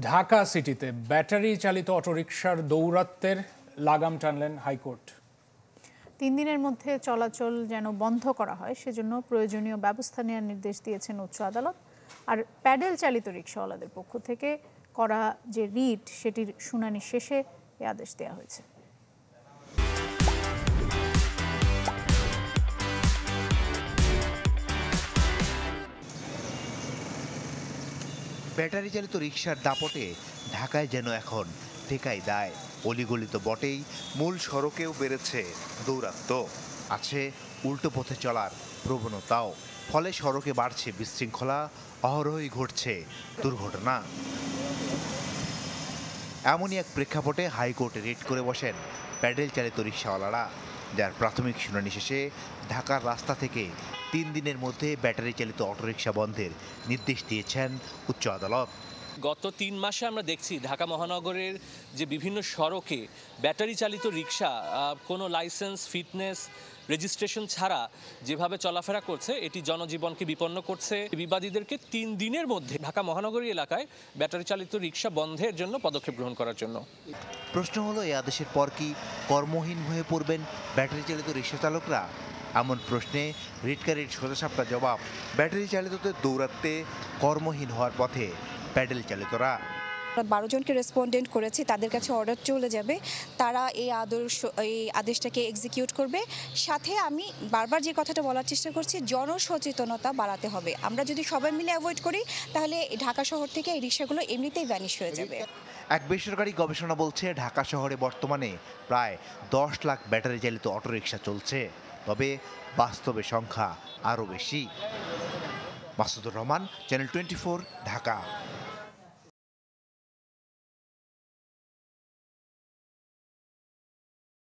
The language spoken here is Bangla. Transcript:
ঢাকা সিটিতে ব্যাটারি চালিত অটোরিকশার দৌরাত্ম্যের লাগাম টানলেন হাইকোর্ট। 3 দিনের মধ্যে চলাচল যেন বন্ধ করা হয় সেজন্য প্রয়োজনীয় ব্যবস্থা নেওয়ার নির্দেশ দিয়েছেন উচ্চ আদালত। আর প্যাডেল চালিত রিকশাওয়ালাদের পক্ষ থেকে করা যে রিট সেটির শুনানি শেষে এ আদেশ দেওয়া হয়েছে। ব্যাটারি চালিত রিকশার দাপটে ঢাকায় যেন এখন ঠেকাই দায়। অলিগলি তো বটেই, মূল সড়কেও বেড়েছে দৌরাত্ম্য, আছে উল্টো পথে চলার প্রবণতাও। ফলে সড়কে বাড়ছে বিশৃঙ্খলা, অহরহই ঘটছে দুর্ঘটনা। এমনই এক প্রেক্ষাপটে হাইকোর্টে রিট করে বসেন প্যাডেল চালিত রিকশাওয়ালারা, যার প্রাথমিক শুনানি শেষে ঢাকার রাস্তা থেকে 3 দিনের মধ্যে ব্যাটারি চালিত অটোরিকশা বন্ধের নির্দেশ দিয়েছেন উচ্চ আদালত। গত 3 মাসে আমরা দেখছি ঢাকা মহানগরের যে বিভিন্ন সড়কে ব্যাটারি চালিত রিকশা কোনো লাইসেন্স, ফিটনেস, রেজিস্ট্রেশন ছাড়া যেভাবে চলাফেরা করছে, এটি জনজীবনকে বিপন্ন করছে। বিবাদীদেরকে 3 দিনের মধ্যে ঢাকা মহানগরী এলাকায় ব্যাটারি চালিত রিকশা বন্ধের জন্য পদক্ষেপ গ্রহণ করার জন্য। প্রশ্ন হলো, এই আদেশের পর কি কর্মহীন হয়ে পড়বেন ব্যাটারি চালিত রিকশা চালকরা? এমন প্রশ্নে রিটকারীর সোজাসাপটা জবাব, ব্যাটারি চালিতদের দৌরাত্ম্যে কর্মহীন হওয়ার পথে প্যাডেল চালিতরা। 12 জনকে রেসপন্ডেন্ট করেছি, তাদের কাছে অর্ডার চলে যাবে, তারা এই আদেশটাকে এক্সিকিউট করবে। সাথে আমি বারবার যে কথাটা বলার চেষ্টা করছি, জনসচেতনতা বাড়াতে হবে। আমরা যদি সবাই মিলে অ্যাভয়েড করি তাহলে ঢাকা শহর থেকে এই রিকশাগুলো এমনিতেই ভ্যানিশ হয়ে যাবে। এক বেসরকারি গবেষণা বলছে, ঢাকা শহরে বর্তমানে প্রায় 10 লাখ ব্যাটারি চালিত অটোরিকশা চলছে, তবে বাস্তবে সংখ্যা আরও বেশি। মাসুদুর রহমান, চ্যানেল 24, ঢাকা।